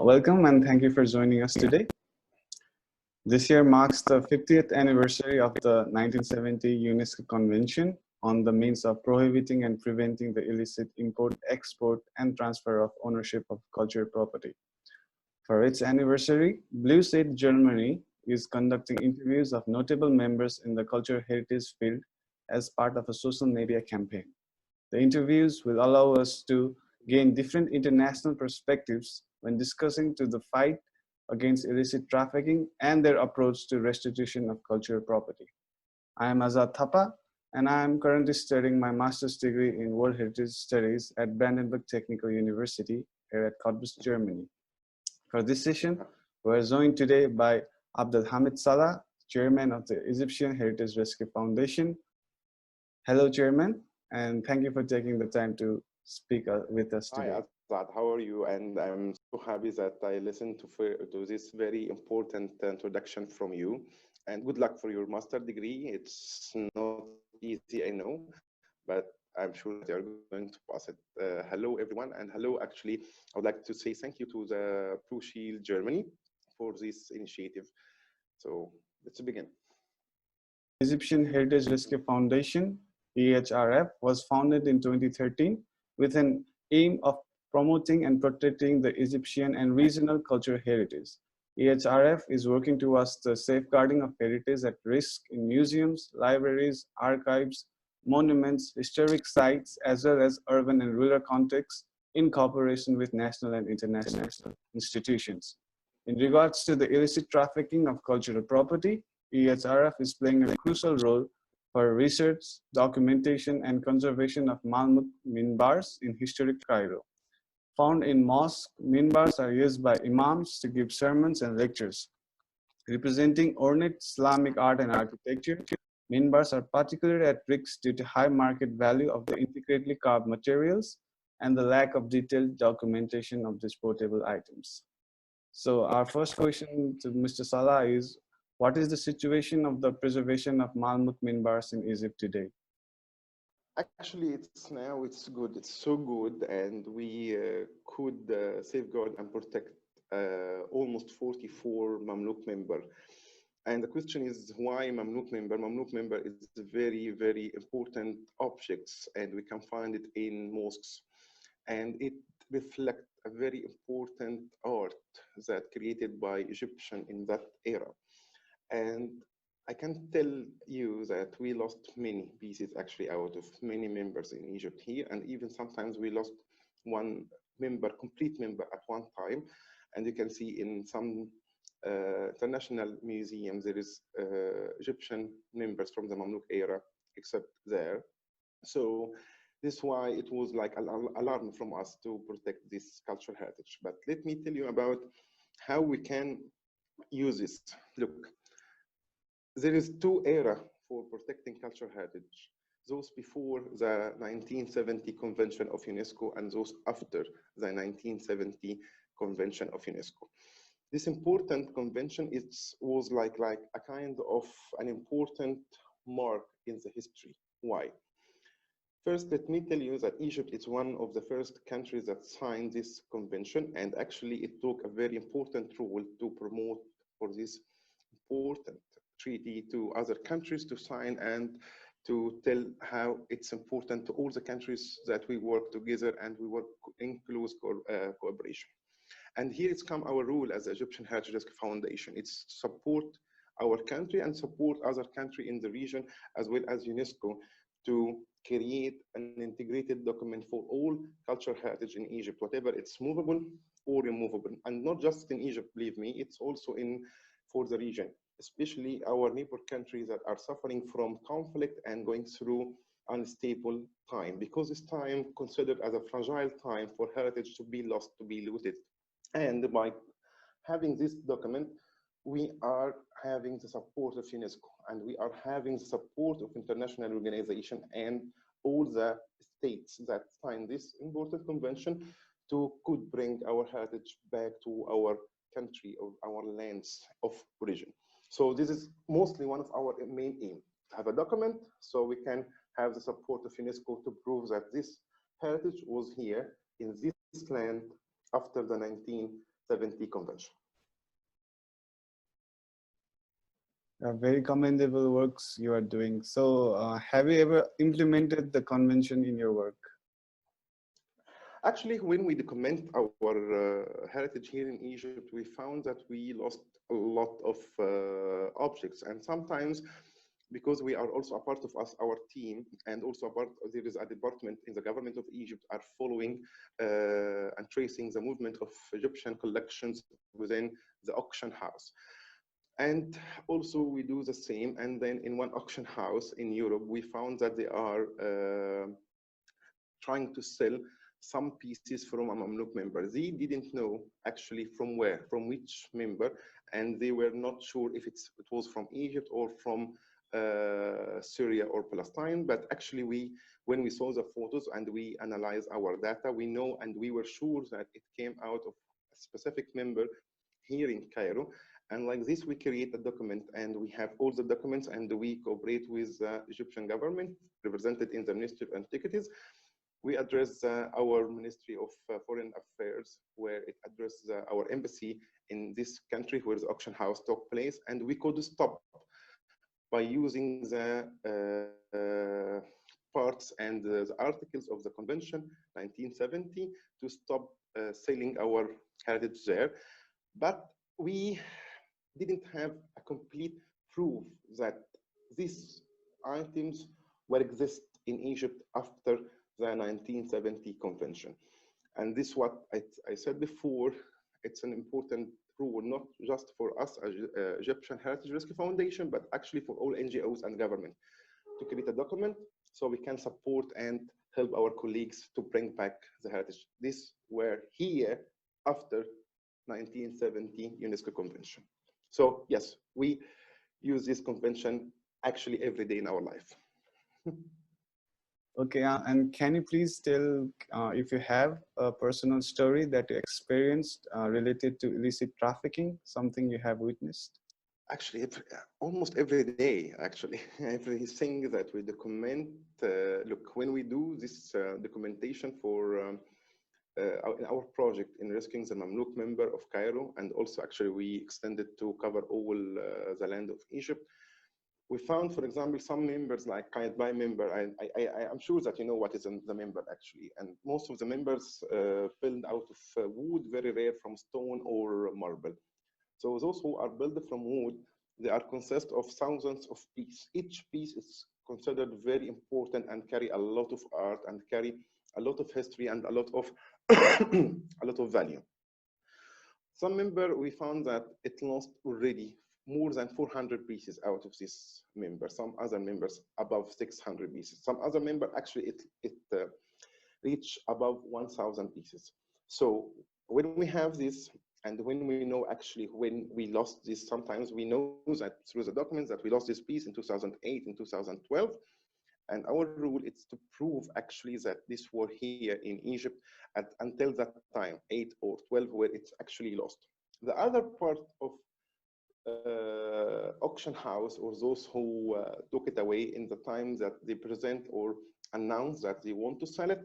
Welcome and thank you for joining us today. This year marks the 50th anniversary of the 1970 UNESCO Convention on the means of prohibiting and preventing the illicit import, export, and transfer of ownership of cultural property. For its anniversary, Blue State Germany is conducting interviews of notable members in the cultural heritage field as part of a social media campaign. The interviews will allow us to gain different international perspectives when discussing the fight against illicit trafficking and their approach to restitution of cultural property. I am Azad Thapa, and I am currently studying my master's degree in World Heritage Studies at Brandenburg Technical University here at Cottbus, Germany. For this session, we are joined today by Abdelhamid Salah, Chairman of the Egyptian Heritage Rescue Foundation. Hello, Chairman, and thank you for taking the time to speak with us today. Hi, Azad. How are you? And I'm so happy that I listened to this very important introduction from you. And good luck for your master degree. It's not easy, I know, but I'm sure that you're going to pass it. Hello, everyone. And hello, actually, I would like to say thank you to the Blue Shield Germany for this initiative. So let's begin. Egyptian Heritage Rescue Foundation, EHRF, was founded in 2013 with an aim of promoting and protecting the Egyptian and regional cultural heritage. EHRF is working towards the safeguarding of heritage at risk in museums, libraries, archives, monuments, historic sites, as well as urban and rural contexts in cooperation with national and international institutions. In regards to the illicit trafficking of cultural property, EHRF is playing a crucial role for research, documentation, and conservation of Mamluk minbars in historic Cairo. Found in mosques, minbars are used by imams to give sermons and lectures. Representing ornate Islamic art and architecture, minbars are particularly at risk due to high market value of the intricately carved materials and the lack of detailed documentation of these portable items. So our first question to Mr. Salah is, what is the situation of the preservation of Mamluk minbars in Egypt today? Actually, it's good. It's so good, and we could safeguard and protect almost 44 Mamluk member. And the question is, why Mamluk member? Mamluk member is very, very important objects, and we can find it in mosques. And it reflects a very important art that created by Egyptian in that era. And I can tell you that we lost many pieces actually out of many members in Egypt here, and even sometimes we lost one member, complete member at one time. And you can see in some international museums, there is Egyptian members from the Mamluk era, except there. So this is why it was like an alarm from us to protect this cultural heritage. But let me tell you about how we can use this. Look, there is two eras for protecting cultural heritage. Those before the 1970 Convention of UNESCO and those after the 1970 Convention of UNESCO. This important convention was like a kind of an important mark in the history. Why? First, let me tell you that Egypt is one of the first countries that signed this convention, and actually it took a very important role to promote for this important treaty to other countries to sign and to tell how it's important to all the countries that we work together and we work in close cooperation. And here it's come our role as the Egyptian Heritage Rescue Foundation. It's support our country and support other countries in the region as well as UNESCO to create an integrated document for all cultural heritage in Egypt, whatever it's movable or immovable. And not just in Egypt, believe me, it's also for the region, especially our neighbor countries that are suffering from conflict and going through unstable time, because this time considered as a fragile time for heritage to be lost, to be looted. And by having this document, we are having the support of UNESCO, and we are having the support of international organizations and all the states that signed this important convention to could bring our heritage back to our country or our lands of origin. So this is mostly one of our main aims, to have a document so we can have the support of UNESCO to prove that this heritage was here in this land after the 1970 Convention. Very commendable works you are doing. So have you ever implemented the convention in your work? Actually, when we document our heritage here in Egypt, we found that we lost a lot of objects, and sometimes because we are also a part of our team, and also a part there is a department in the government of Egypt are following and tracing the movement of Egyptian collections within the auction house. And also we do the same, and then in one auction house in Europe, we found that they are trying to sell some pieces from a Mamluk member. They didn't know actually from where, from which member, and they were not sure if it was from Egypt or from Syria or Palestine. But actually when we saw the photos and we analyzed our data, we know and we were sure that it came out of a specific member here in Cairo. And like this, we create a document, and we have all the documents, and we cooperate with the Egyptian government represented in the Ministry of Antiquities. We address our Ministry of Foreign Affairs, where it addresses our embassy in this country where the auction house took place, and we could stop by using the parts and the articles of the convention 1970 to stop selling our heritage there. But we didn't have a complete proof that these items will exist in Egypt after the 1970 convention. And this, what I said before, it's an important rule, not just for us as Egyptian Heritage Rescue Foundation, but actually for all NGOs and government to create a document so we can support and help our colleagues to bring back the heritage. This were here after 1970 UNESCO Convention. So yes, we use this convention actually every day in our life. Okay, and can you please tell if you have a personal story that you experienced related to illicit trafficking, something you have witnessed? Actually, almost every day, actually. Everything that we document, look, when we do this documentation for in our project in rescuing the Mamluk member of Cairo, and also actually we extended to cover all the land of Egypt, we found, for example, some members like Qaidbai member. I'm sure that you know what is the member actually, and most of the members built out of wood, very rare from stone or marble. So those who are built from wood, they are consist of thousands of pieces. Each piece is considered very important and carry a lot of art and carry a lot of history and a lot of a lot of value. Some member, we found that it lost already more than 400 pieces out of this member. Some other members above 600 pieces. Some other member actually it reached above 1,000 pieces. So when we have this, and when we know actually when we lost this, sometimes we know that through the documents that we lost this piece in 2008 and 2012. And our rule is to prove actually that this were here in Egypt until that time, 8 or 12, where it's actually lost. The other part of auction house, or those who took it away in the time that they present or announce that they want to sell it,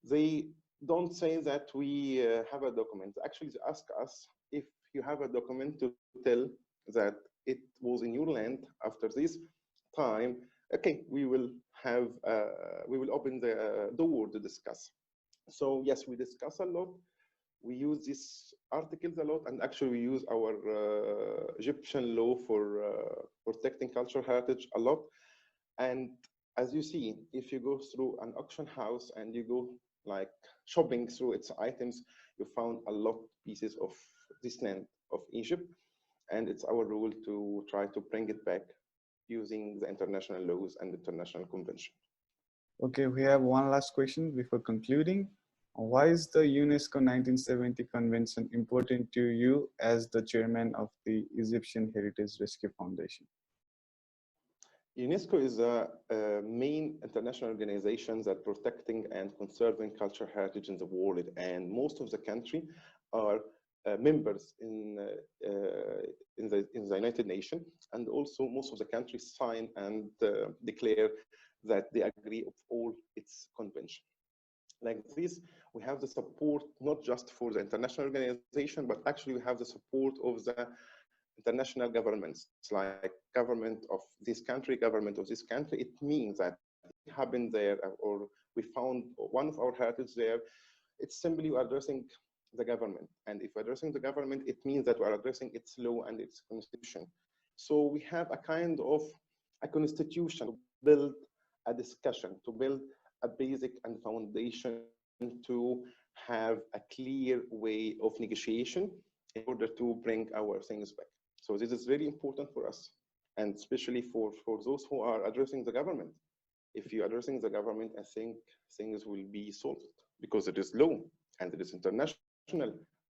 they don't say that we have a document. Actually, they ask us if you have a document to tell that it was in your land after this time. Okay, we will have we will open the door to discuss. So yes, we discuss a lot. We use these articles a lot, and actually we use our Egyptian law for protecting cultural heritage a lot. And as you see, if you go through an auction house and you go like shopping through its items, you found a lot of pieces of this land of Egypt. And it's our rule to try to bring it back using the international laws and international convention. Okay, we have one last question before concluding. Why is the UNESCO 1970 Convention important to you as the chairman of the Egyptian Heritage Rescue Foundation? UNESCO is a main international organization that protecting and conserving cultural heritage in the world, and most of the country are members in the United Nations, and also most of the countries sign and declare that they agree of all its convention. like this, we have the support not just for the international organization, but actually we have the support of the international governments, like government of this country, government of this country. It means that it happened there, or we found one of our heritage there. It's simply addressing the government. And if we're addressing the government, it means that we're addressing its law and its constitution. So we have a kind of a constitution to build a discussion, to build a basic and foundation to have a clear way of negotiation in order to bring our things back. So this is very important for us, and especially for those who are addressing the government. If you're addressing the government, I think things will be solved because it is law and it is international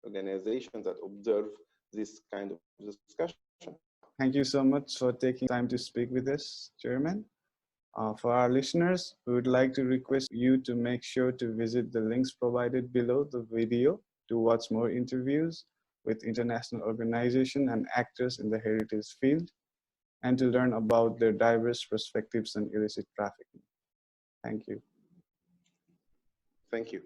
organizations that observe this kind of discussion. Thank you so much for taking time to speak with us, Chairman. For our listeners, we would like to request you to make sure to visit the links provided below the video to watch more interviews with international organizations and actors in the heritage field, and to learn about their diverse perspectives on illicit trafficking. Thank you. Thank you.